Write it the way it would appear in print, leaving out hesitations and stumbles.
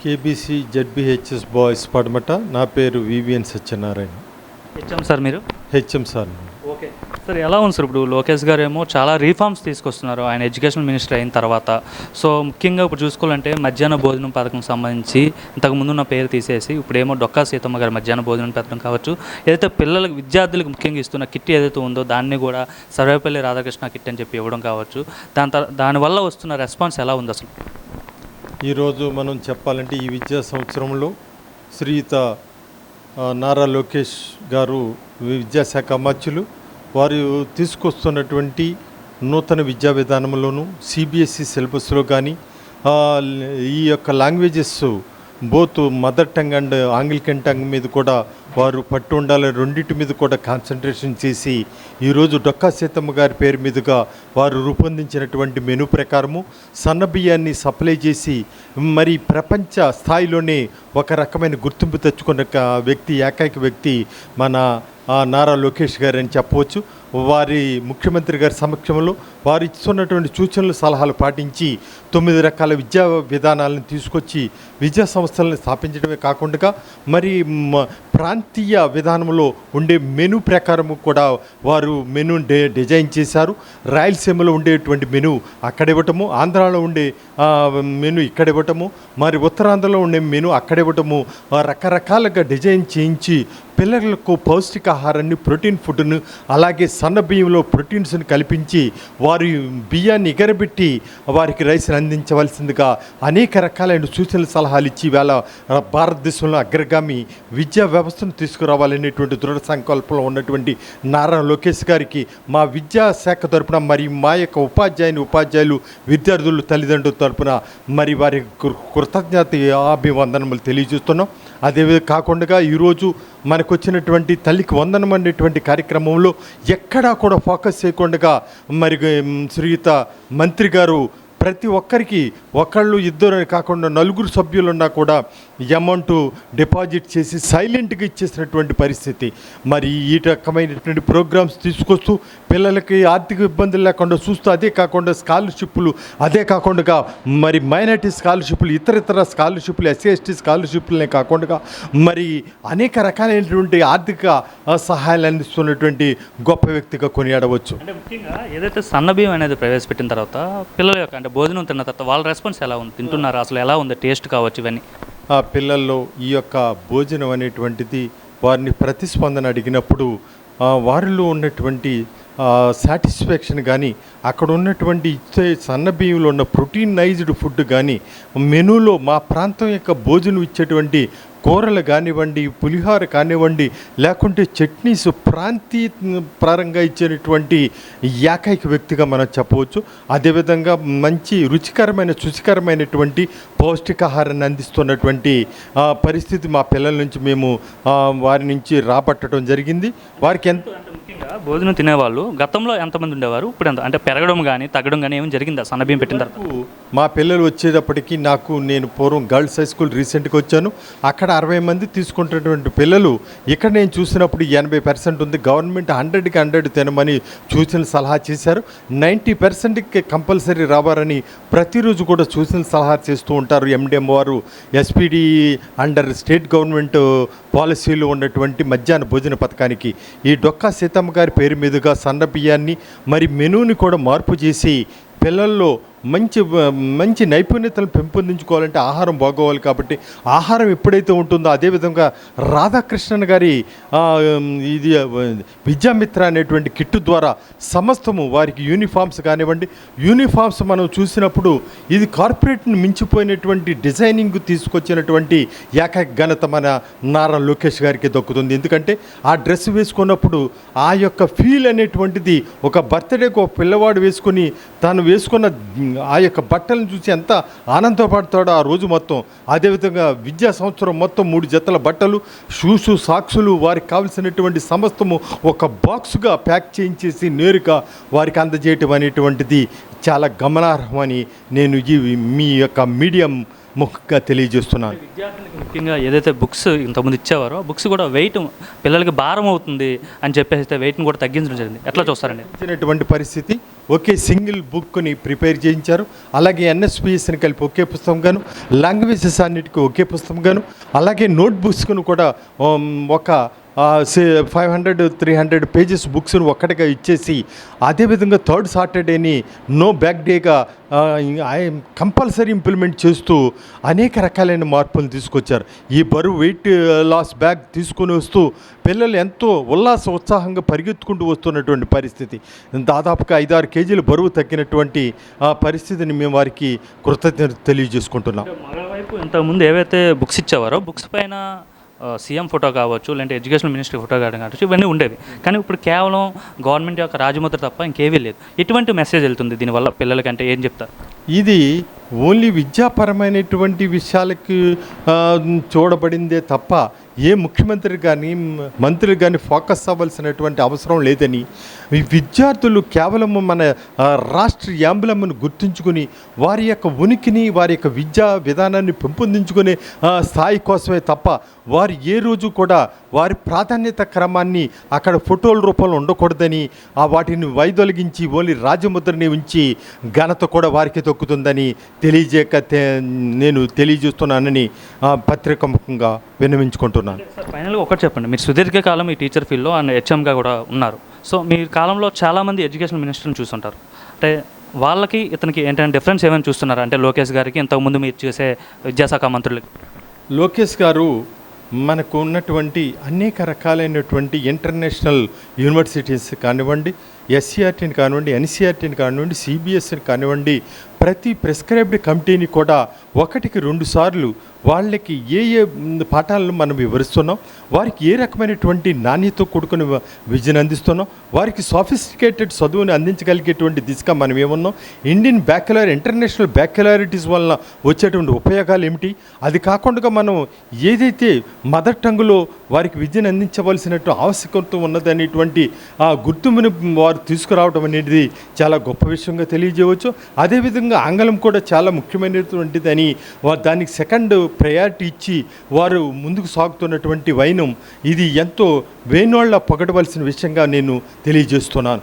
KBC జెడ్బీహెచ్ఎస్ boys పడమట. నా పేరు వివిఎన్ సత్యనారాయణ. హెచ్ఎం సార్ మీరు? HM sir. ఓకే సార్, ఎలా ఉంది సార్ ఇప్పుడు లోకేష్ గారు ఏమో చాలా రీఫార్మ్స్ తీసుకొస్తున్నారు ఆయన ఎడ్యుకేషన్ మినిస్టర్ అయిన తర్వాత. సో ముఖ్యంగా ఇప్పుడు చూసుకోవాలంటే మధ్యాహ్న భోజనం పథకం సంబంధించి ఇంతకుముందు ఉన్న పేరు తీసేసి ఇప్పుడేమో డొక్కా సీతమ్మ గారు మధ్యాహ్న భోజనం పథకం కావచ్చు, ఏదైతే పిల్లలకు విద్యార్థులకు ముఖ్యంగా ఇస్తున్న కిట్ ఏదైతే ఉందో దాన్ని కూడా సర్వేపల్లి రాధాకృష్ణ కిట్ అని చెప్పి ఇవ్వడం కావచ్చు, దానివల్ల వస్తున్న రెస్పాన్స్ ఎలా ఉంది అసలు? ఈరోజు మనం చెప్పాలంటే ఈ విద్యా సంవత్సరంలో శ్రీయుత నారా లోకేష్ గారు విద్యాశాఖ అమాత్యులు వారు తీసుకొస్తున్నటువంటి నూతన విద్యా విధానంలోనూ సిబిఎస్ఈ సిలబస్లో కానీ ఈ యొక్క languages both mother tongue and Anglican tongue మీద కూడా వారు పట్టు ఉండాలని రెండింటి మీద కూడా కాన్సన్ట్రేషన్ చేసి ఈరోజు డొక్కా సీతమ్మ గారి పేరు మీదుగా వారు రూపొందించినటువంటి మెనూ ప్రకారము సన్న బియ్యాన్ని సప్లై చేసి మరి ప్రపంచ స్థాయిలోనే ఒక రకమైన గుర్తింపు తెచ్చుకున్న వ్యక్తి, ఏకైక వ్యక్తి మన నారా లోకేష్ గారు అని చెప్పవచ్చు. వారి ముఖ్యమంత్రి గారి సమక్షంలో వారు ఇస్తున్నటువంటి సూచనలు సలహాలు పాటించి 9 రకాల విద్యా విధానాలను తీసుకొచ్చి విద్యా సంస్థలను స్థాపించడమే కాకుండా మరి ప్రాంతీయ విధానంలో ఉండే మెనూ ప్రకారం కూడా వారు మెనూ డిజైన్ చేశారు. రాయలసీమలో ఉండేటువంటి మెనూ అక్కడ ఇవ్వటము, ఆంధ్రాలో ఉండే మెనూ ఇక్కడ ఇవ్వటము, మరి ఉత్తరాంధ్రలో ఉండే మెనూ అక్కడ ఇవ్వటము, రకరకాలుగా డిజైన్ చేయించి పిల్లలకు పౌష్టికాహారాన్ని, ప్రోటీన్ ఫుడ్ను, అలాగే సన్న బియ్యంలో ప్రోటీన్స్ని కల్పించి వారి బియ్యాన్ని ఎగరబెట్టి వారికి రైస్ని అందించవలసిందిగా అనేక రకాలైన సూచనలు సలహాలు ఇచ్చి వేళ భారతదేశంలో అగ్రగామి విద్యా వ్యవస్థను తీసుకురావాలనేటువంటి దృఢ సంకల్పంలో ఉన్నటువంటి నారా లోకేష్ గారికి మా విద్యాశాఖ తరపున మరి మా యొక్క ఉపాధ్యాయులు విద్యార్థులు తల్లిదండ్రుల తరపున మరి వారి కృతజ్ఞత అభివందనములు తెలియజేస్తున్నాం. అదే కాకుండా ఈరోజు మనకు వచ్చినటువంటి తల్లికి వందనం అనేటువంటి కార్యక్రమంలో ఎక్కడా కూడా ఫోకస్ చేయకుండా మరి శ్రీయుత మంత్రి గారు ప్రతి ఒక్కరికి ఒకళ్ళు ఇద్దరు కాకుండా 4 సభ్యులున్నా కూడా అమౌంట్ డిపాజిట్ చేసి సైలెంట్గా ఇచ్చేసినటువంటి పరిస్థితి. మరి ఈ రకమైనటువంటి ప్రోగ్రామ్స్ తీసుకొస్తూ పిల్లలకి ఆర్థిక ఇబ్బందులు లేకుండా చూస్తూ, అదే కాకుండా స్కాలర్షిప్లు, అదే కాకుండా మరి మైనార్టీ స్కాలర్షిప్లు, ఇతర స్కాలర్షిప్లు, ఎస్సీ ఎస్టీ స్కాలర్షిప్లనే కాకుండా మరి అనేక రకాలైనటువంటి ఆర్థిక సహాయాలు అందిస్తున్నటువంటి గొప్ప వ్యక్తిగా కొనియాడవచ్చు. అంటే ముఖ్యంగా ఏదైతే సన్నబియ్యం అనేది ప్రవేశపెట్టిన తర్వాత పిల్లల యొక్క అంటే భోజనం తిన్న తర్వాత వాళ్ళ రెస్పాన్స్ ఎలా ఉంది? తింటున్నారు అసలు ఎలా ఉంది? టేస్ట్ కావచ్చు ఇవన్నీ ఆ పిల్లల్లో ఈ యొక్క భోజనం అనేటువంటిది వారిని ప్రతిస్పందన అడిగినప్పుడు వారిలో ఉన్నటువంటి సాటిస్ఫాక్షన్ కానీ, అక్కడ ఉన్నటువంటి సన్న బియ్యంలో ఉన్న ప్రోటీనైజ్డ్ ఫుడ్ కానీ, మెనూలో మా ప్రాంతం యొక్క భోజనం ఇచ్చేటువంటి కూరలు కానివ్వండి, పులిహోర కానివ్వండి, లేకుంటే చట్నీస్ ప్రాంతీయ పరంగా ఇచ్చేటువంటి ఏకైక వ్యక్తిగా మనం చెప్పవచ్చు. అదేవిధంగా మంచి శుచికరమైనటువంటి పౌష్టికాహారాన్ని అందిస్తున్నటువంటి పరిస్థితి మా పిల్లల నుంచి మేము వారి నుంచి రాబట్టడం జరిగింది. వారికి ముఖ్యంగా భోజనం తినేవాళ్ళు గతంలో ఎంతమంది ఉండేవారు, ఇప్పుడు ఎంత అంటే పెరగడం కానీ తగ్గడం కానీ ఏమైనా జరిగిందా సన్నబియ్యం పెట్టిన తర్వాత? మా పిల్లలు వచ్చేటప్పటికి నేను పూర్వం గర్ల్స్ హై స్కూల్ రీసెంట్గా వచ్చాను. అక్కడ 60 మంది తీసుకుంటున్నటువంటి పిల్లలు ఇక్కడ నేను చూసినప్పుడు 80% ఉంది. గవర్నమెంట్ 100కి 100 తినమని సూచన సలహా చేశారు. 90%కి కంపల్సరీ రావాలని ప్రతిరోజు కూడా సూచన సలహా చేస్తూ ఉంటారు ఎండిఎం వారు. ఎస్పీడీ అండర్ స్టేట్ గవర్నమెంట్ పాలసీలో ఉన్నటువంటి మధ్యాహ్న భోజన పథకానికి ఈ డొక్కా సీతమ్మ గారి పేరు మీదుగా సన్న బియ్యాన్ని మరి మెనూని కూడా మార్పు చేసి పిల్లల్లో మంచి నైపుణ్యతలను పెంపొందించుకోవాలంటే ఆహారం బాగోవాలి. కాబట్టి ఆహారం ఎప్పుడైతే ఉంటుందో అదేవిధంగా రాధాకృష్ణన్ గారి ఇది విద్యామిత్ర అనేటువంటి కిట్టు ద్వారా సమస్తము వారికి యూనిఫామ్స్ కానివ్వండి, యూనిఫామ్స్ మనం చూసినప్పుడు ఇది కార్పొరేట్ని మించిపోయినటువంటి డిజైనింగ్ తీసుకొచ్చినటువంటి ఏకైక ఘనత మన నారా లోకేష్ గారికి దక్కుతుంది. ఎందుకంటే ఆ డ్రెస్ వేసుకున్నప్పుడు ఆ యొక్క ఫీల్ అనేటువంటిది ఒక బర్త్డేకి ఒక పిల్లవాడు వేసుకొని తాను వేసుకున్న ఆ యొక్క బట్టలను చూసి ఎంత ఆనందపడతాడో ఆ రోజు మొత్తం. అదేవిధంగా విద్యా సంవత్సరం మొత్తం 3 జతల బట్టలు, షూసు, సాక్సులు వారికి కావలసినటువంటి సమస్తము ఒక బాక్సుగా ప్యాక్ చేయించేసి నేరుగా వారికి అందజేయటం అనేటువంటిది చాలా గమనార్హమని నేను మీ యొక్క మీడియం ముఖ్యంగా తెలియజేస్తున్నాను. విద్యార్థులకు ముఖ్యంగా ఏదైతే బుక్స్ ఇంతకుముందు ఇచ్చేవారో బుక్స్ కూడా వెయిట్ పిల్లలకి భారం అవుతుంది అని చెప్పేసి వెయిట్ని కూడా తగ్గించడం జరిగింది. ఎట్లా చూస్తారండి? ఇచ్చినటువంటి పరిస్థితి ఒకే సింగిల్ బుక్ని ప్రిపేర్ చేయించారు. అలాగే ఎన్ఎస్పిఎస్ని కలిపి ఒకే పుస్తకం గాను, లాంగ్వేజెస్ అన్నిటికీ ఒకే పుస్తకం గాను, అలాగే నోట్ బుక్స్ను కూడా ఒక 500 300 పేజెస్ బుక్స్ను ఒక్కటిగా ఇచ్చేసి, అదేవిధంగా థర్డ్ సాటర్డేని నో బ్యాక్ డేగా కంపల్సరీ ఇంప్లిమెంట్ చేస్తూ అనేక రకాలైన మార్పులు తీసుకొచ్చారు. ఈ బరువు వెయిట్ లాస్ బ్యాగ్ తీసుకొని వస్తూ పిల్లలు ఎంతో ఉత్సాహంగా పరిగెత్తుకుంటూ వస్తున్నటువంటి పరిస్థితి. దాదాపుగా 5-6 కేజీలు బరువు తగ్గినటువంటి పరిస్థితిని మేము వారికి కృతజ్ఞత తెలియజేసుకుంటున్నాం. మరోవైపు ఇంతకుముందు ఏవైతే బుక్స్ ఇచ్చేవారో బుక్స్ పైన సీఎం ఫోటో కావచ్చు, లేదంటే ఎడ్యుకేషన్ మినిస్ట్రీ ఫోటో కావచ్చు, ఇవన్నీ ఉండేవి. కానీ ఇప్పుడు కేవలం గవర్నమెంట్ యొక్క రాజముద్ర తప్ప ఇంకేమీ లేదు. ఎటువంటి మెసేజ్ వెళ్తుంది దీనివల్ల పిల్లలకంటే ఏం చెప్తారు? ఇది ఓన్లీ విద్యాపరమైనటువంటి విషయాలకి చూడబడిందే తప్ప ఏ ముఖ్యమంత్రి కానీ మంత్రులు కానీ ఫోకస్ అవ్వాల్సినటువంటి అవసరం లేదని, ఈ విద్యార్థులు కేవలం మన రాష్ట్ర యాంబులమ్ను గుర్తుంచుకుని వారి యొక్క ఉనికిని, వారి యొక్క విద్యా విధానాన్ని పెంపొందించుకునే స్థాయి కోసమే తప్ప వారు ఏ రోజు కూడా వారి ప్రాధాన్యత క్రమాన్ని అక్కడ ఫోటోల రూపంలో ఉండకూడదని, వాటిని వైదొలగించి ఓన్లీ రాజముద్రని ఉంచి ఘనత కూడా వారికి తొక్కుతుందని నేను తెలియజేస్తున్నానని పత్రికాముఖంగా విన్నవించుకుంటున్నాను. సార్, ఫైనల్గా ఒకటి చెప్పండి. మీరు సుదీర్ఘకాలం ఈ టీచర్ ఫీల్డ్లో అండ్ హెచ్ఎంగా కూడా ఉన్నారు. సో మీ కాలంలో చాలామంది ఎడ్యుకేషన్ మినిస్టర్ని చూస్తుంటారు. అంటే వాళ్ళకి ఇతనికి ఏంటంటే డిఫరెన్స్ ఏమైనా చూస్తున్నారు? అంటే లోకేష్ గారికి ఇంతకుముందు మీరు చేసే విద్యాశాఖ మంత్రులకి. లోకేష్ గారు మనకు ఉన్నటువంటి అనేక రకాలైనటువంటి ఇంటర్నేషనల్ యూనివర్సిటీస్ కానివ్వండి, ఎస్సీఆర్టీని కానివ్వండి, ఎన్సీఆర్టీని కానివ్వండి, సిబిఎస్ఈని కానివ్వండి, ప్రతి ప్రిస్క్రైబ్డ్ కమిటీని కూడా 1-2 సార్లు వాళ్ళకి ఏ పాఠాలను మనం వివరిస్తున్నాం, వారికి ఏ రకమైనటువంటి నాణ్యత కూడుకుని విద్యను అందిస్తున్నాం, వారికి సాఫిస్టికేటెడ్ చదువుని అందించగలిగేటువంటి దిశగా మనం ఏమన్నాం, ఇండియన్ ఇంటర్నేషనల్ బ్యాక్యులారిటీస్ వలన వచ్చేటువంటి ఉపయోగాలు ఏమిటి, అది కాకుండా మనం ఏదైతే మదర్ టంగ్లో వారికి విద్యను అందించవలసినట్టు ఆవశ్యకత ఉన్నదనేటువంటి ఆ గుర్తింపుని వారు తీసుకురావడం అనేది చాలా గొప్ప విషయంగా తెలియజేయవచ్చు. అదేవిధంగా ఆంగ్లం కూడా చాలా ముఖ్యమైనటువంటిదని దానికి సెకండ్ ప్రయారిటీ ఇచ్చి వారు ముందుకు సాగుతున్నటువంటి వైనం ఇది ఎంతో వేణోళ్ళ పొగడవలసిన విషయంగా నేను తెలియజేస్తున్నాను.